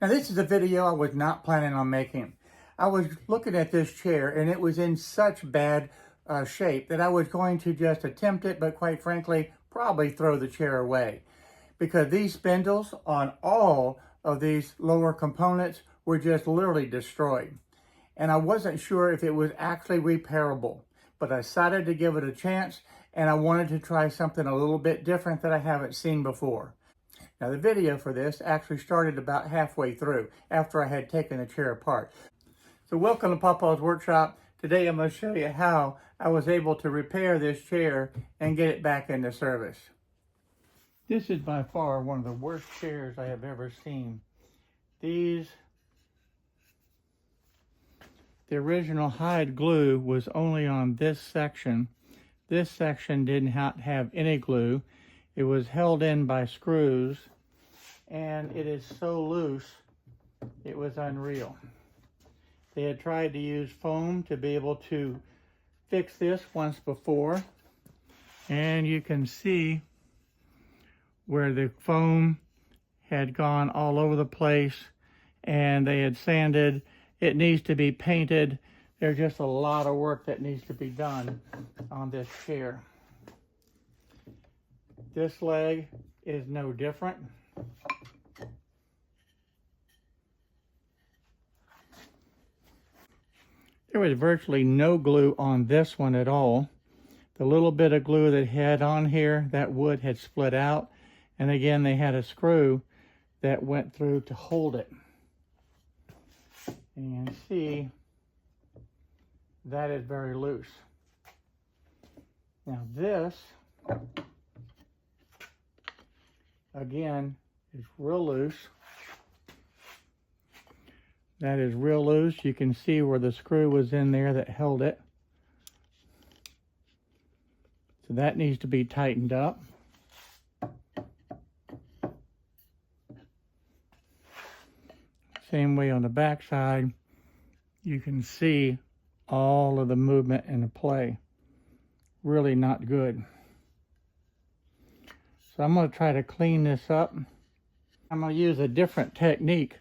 Now this is a video I was not planning on making. I was looking at this chair and it was in such bad shape that I was going to just attempt it, but quite frankly, probably throw the chair away. Because these spindles on all of these lower components were just literally destroyed. And I wasn't sure if it was actually repairable, but I decided to give it a chance and I wanted to try something a little bit different that I haven't seen before. Now the video for this actually started about halfway through after I had taken the chair apart. So welcome to Papa's Workshop. Today I'm going to show you how I was able to repair this chair and get it back into service. This is by far one of the worst chairs I have ever seen. The original hide glue was only on this section. This section did not have any glue. It was held in by screws, and it is so loose, it was unreal. They had tried to use foam to be able to fix this once before, and you can see where the foam had gone all over the place, and they had sanded. It needs to be painted. There's just a lot of work that needs to be done on this chair. This leg is no different. There was virtually no glue on this one at all. The little bit of glue that had on here, that wood had split out. And again, they had a screw that went through to hold it. And see, that is very loose. Now this, again, is real loose. That is real loose. You can see where the screw was in there that held it. So that needs to be tightened up. Same way on the back side, you can see all of the movement and the play. Really not good. So I'm going to try to clean this up. I'm going to use a different technique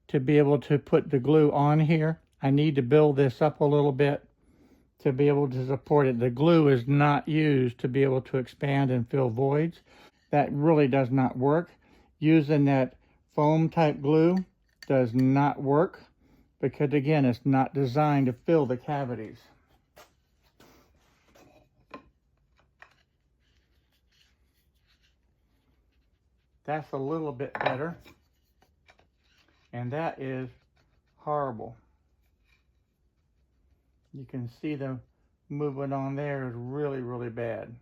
to be able to put the glue on here. I need to build this up a little bit to be able to support it. The glue is not used to be able to expand and fill voids. That really does not work. Using that foam type glue does not work because, again, it's not designed to fill the cavities. That's a little bit better. And that is horrible. You can see the movement on there is really, really bad.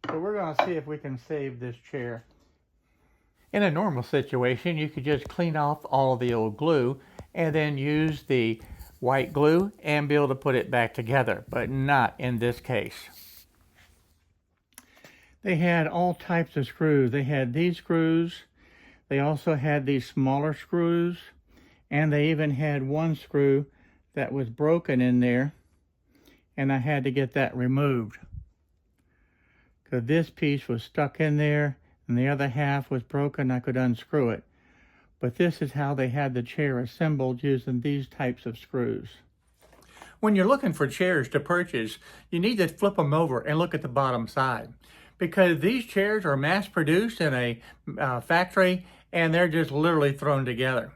So we're going to see if we can save this chair. In a normal situation, you could just clean off all of the old glue and then use the white glue and be able to put it back together, but not in this case. They had all types of screws. They had these screws. They also had these smaller screws, and they even had one screw that was broken in there, and I had to get that removed because this piece was stuck in there and the other half was broken. I could unscrew it. But this is how they had the chair assembled using these types of screws. When you're looking for chairs to purchase, you need to flip them over and look at the bottom side, because these chairs are mass produced in a factory and they're just literally thrown together.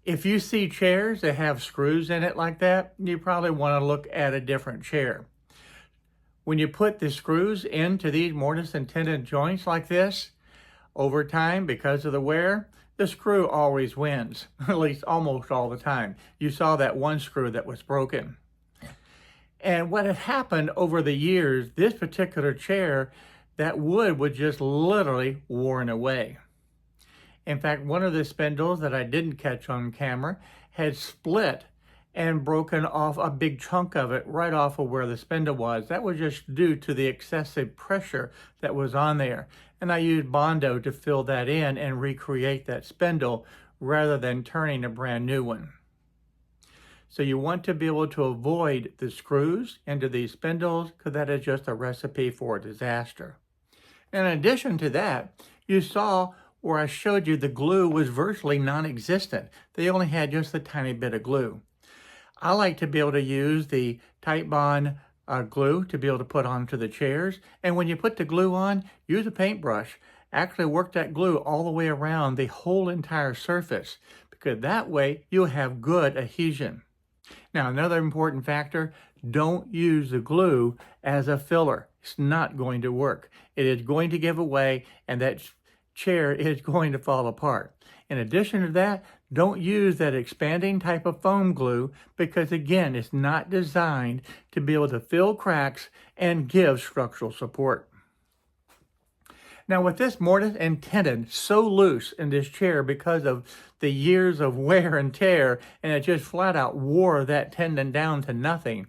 If you see chairs that have screws in it like that, you probably want to look at a different chair. When you put the screws into these mortise and tenon joints like this, over time, because of the wear, the screw always wins, at least almost all the time. You saw that one screw that was broken. And what had happened over the years, this particular chair, that wood was just literally worn away. In fact, one of the spindles that I didn't catch on camera had split and broken off a big chunk of it right off of where the spindle was. That was just due to the excessive pressure that was on there. And I used Bondo to fill that in and recreate that spindle rather than turning a brand new one. So you want to be able to avoid the screws into these spindles because that is just a recipe for disaster. In addition to that, you saw where I showed you the glue was virtually non-existent. They only had just a tiny bit of glue. I like to be able to use the Titebond glue to be able to put onto the chairs. And when you put the glue on, use a paintbrush. Actually work that glue all the way around the whole entire surface, because that way you'll have good adhesion. Now, another important factor, don't use the glue as a filler. It's not going to work. It is going to give away, and that chair is going to fall apart. In addition to that, don't use that expanding type of foam glue, because again, it's not designed to be able to fill cracks and give structural support. Now, with this mortise and tenon so loose in this chair because of the years of wear and tear, and it just flat out wore that tendon down to nothing,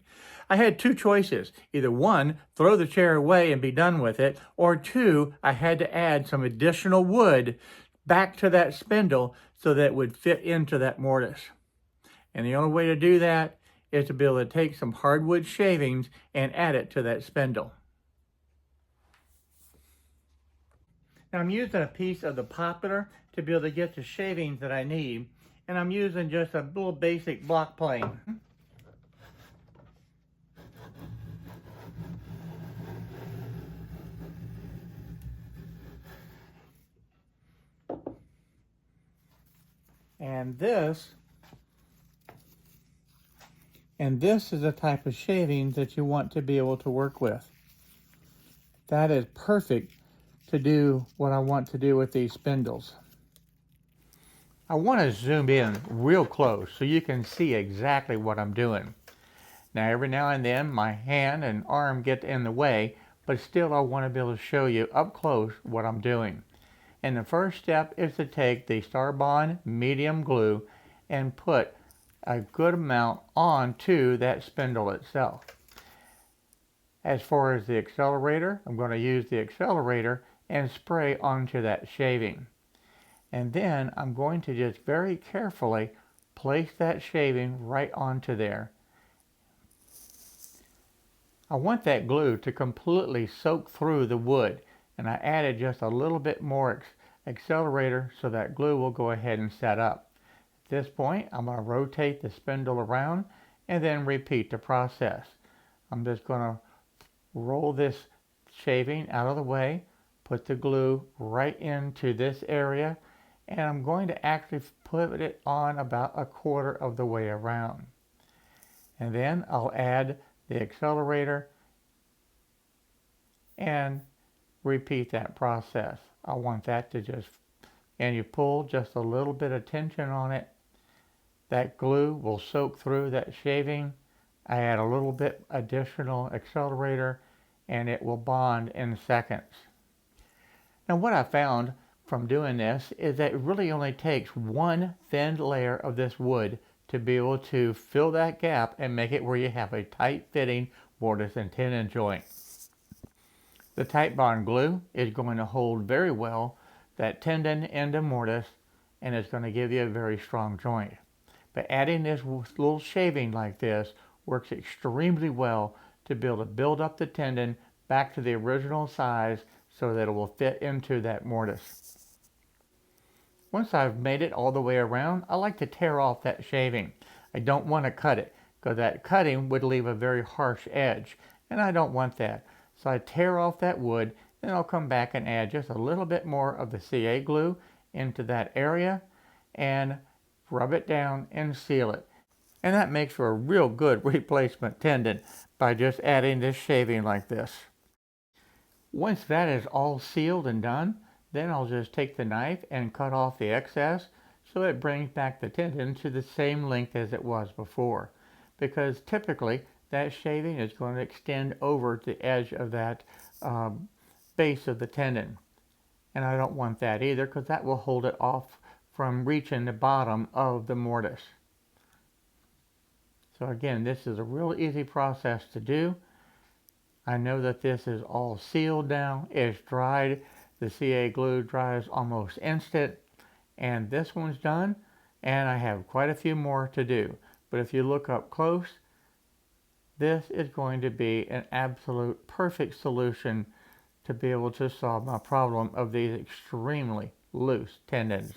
I had two choices. Either one, throw the chair away and be done with it, or two, I had to add some additional wood back to that spindle so that it would fit into that mortise. And the only way to do that is to be able to take some hardwood shavings and add it to that spindle. Now I'm using a piece of the poplar to be able to get the shavings that I need, and I'm using just a little basic block plane. And this is the type of shaving that you want to be able to work with. That is perfect to do what I want to do with these spindles. I want to zoom in real close so you can see exactly what I'm doing. Now every now and then my hand and arm get in the way, but still I want to be able to show you up close what I'm doing. And the first step is to take the Starbond medium glue and put a good amount onto that spindle itself. As far as the accelerator, I'm going to use the accelerator and spray onto that shaving. And then I'm going to just very carefully place that shaving right onto there. I want that glue to completely soak through the wood, and I added just a little bit more accelerator so that glue will go ahead and set up. At this point, I'm going to rotate the spindle around and then repeat the process. I'm just going to roll this shaving out of the way, put the glue right into this area, and I'm going to actually put it on about a quarter of the way around. And then I'll add the accelerator and repeat that process. I want that to just, and you pull just a little bit of tension on it. That glue will soak through that shaving. I add a little bit additional accelerator and it will bond in seconds. Now what I found from doing this is that it really only takes one thin layer of this wood to be able to fill that gap and make it where you have a tight fitting mortise and tenon joint. The Titebond glue is going to hold very well that tendon into mortise, and it's going to give you a very strong joint. But adding this little shaving like this works extremely well to be able to build up the tendon back to the original size so that it will fit into that mortise. Once I've made it all the way around, I like to tear off that shaving. I don't want to cut it, because that cutting would leave a very harsh edge, and I don't want that. So I tear off that wood, then I'll come back and add just a little bit more of the CA glue into that area and rub it down and seal it. And that makes for a real good replacement tendon by just adding this shaving like this. Once that is all sealed and done, then I'll just take the knife and cut off the excess so it brings back the tendon to the same length as it was before. Because typically that shaving is going to extend over the edge of that base of the tendon. And I don't want that either, because that will hold it off from reaching the bottom of the mortise. So again, this is a real easy process to do. I know that this is all sealed now. It's dried. The CA glue dries almost instant. And this one's done. And I have quite a few more to do. But if you look up close, this is going to be an absolute perfect solution to be able to solve my problem of these extremely loose tendons.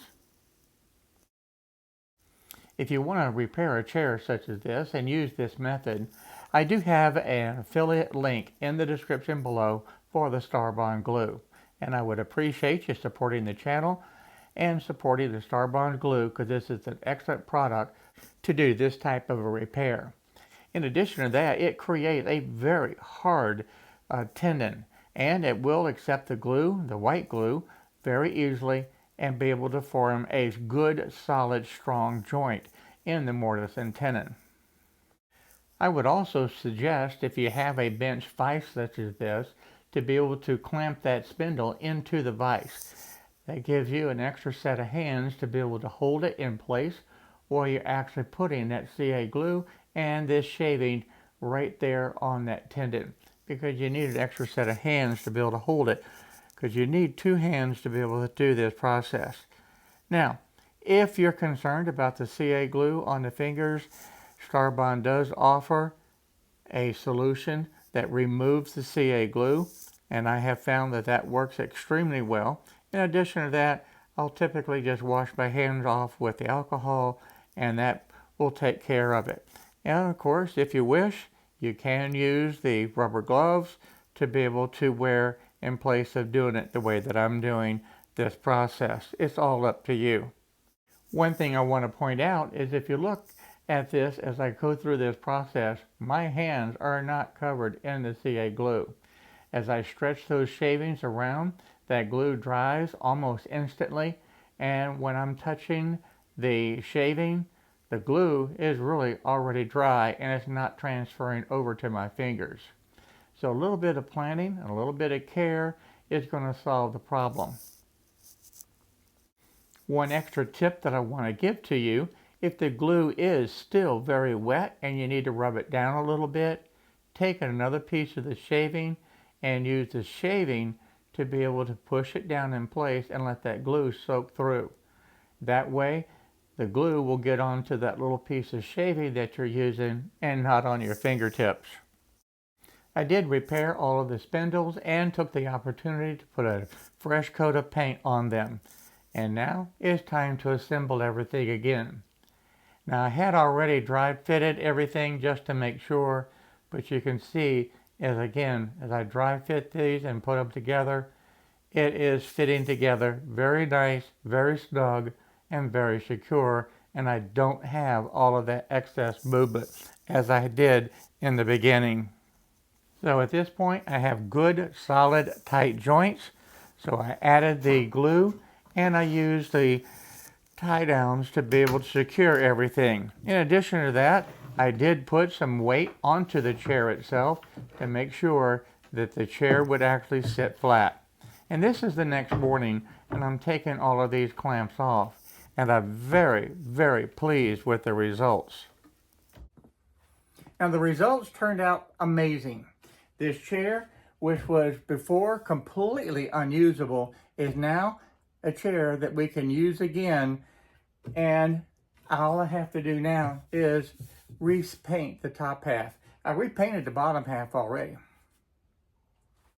If you want to repair a chair such as this and use this method, I do have an affiliate link in the description below for the Starbond glue. And I would appreciate you supporting the channel and supporting the Starbond glue, because this is an excellent product to do this type of a repair. In addition to that, it creates a very hard tendon, and it will accept the glue, the white glue, very easily and be able to form a good, solid, strong joint in the mortise and tenon. I would also suggest, if you have a bench vise such as this, to be able to clamp that spindle into the vise. That gives you an extra set of hands to be able to hold it in place while you're actually putting that CA glue and this shaving right there on that tendon, because you need an extra set of hands to be able to hold it, because you need 2 hands to be able to do this process. Now, if you're concerned about the CA glue on the fingers, Starbond does offer a solution that removes the CA glue, and I have found that that works extremely well. In addition to that, I'll typically just wash my hands off with the alcohol, and that will take care of it. And of course, if you wish, you can use the rubber gloves to be able to wear in place of doing it the way that I'm doing this process. It's all up to you. One thing I want to point out is, if you look at this as I go through this process, my hands are not covered in the CA glue. As I stretch those shavings around, that glue dries almost instantly, and when I'm touching the shaving, the glue is really already dry and it's not transferring over to my fingers. So a little bit of planning and a little bit of care is going to solve the problem. One extra tip that I want to give to you: if the glue is still very wet and you need to rub it down a little bit, take another piece of the shaving and use the shaving to be able to push it down in place and let that glue soak through. That way, the glue will get onto that little piece of shaving that you're using and not on your fingertips. I did repair all of the spindles and took the opportunity to put a fresh coat of paint on them. And now it's time to assemble everything again. Now, I had already dry fitted everything just to make sure, but you can see as I dry fit these and put them together, it is fitting together very nice, very snug, and very secure, and I don't have all of that excess movement as I did in the beginning. So at this point, I have good, solid, tight joints. So I added the glue and I used the tie downs to be able to secure everything. In addition to that, I did put some weight onto the chair itself to make sure that the chair would actually sit flat. And this is the next morning, and I'm taking all of these clamps off, and I'm very, very pleased with the results. Now, the results turned out amazing. This chair, which was before completely unusable, is now a chair that we can use again, and all I have to do now is repaint the top half. I repainted the bottom half already.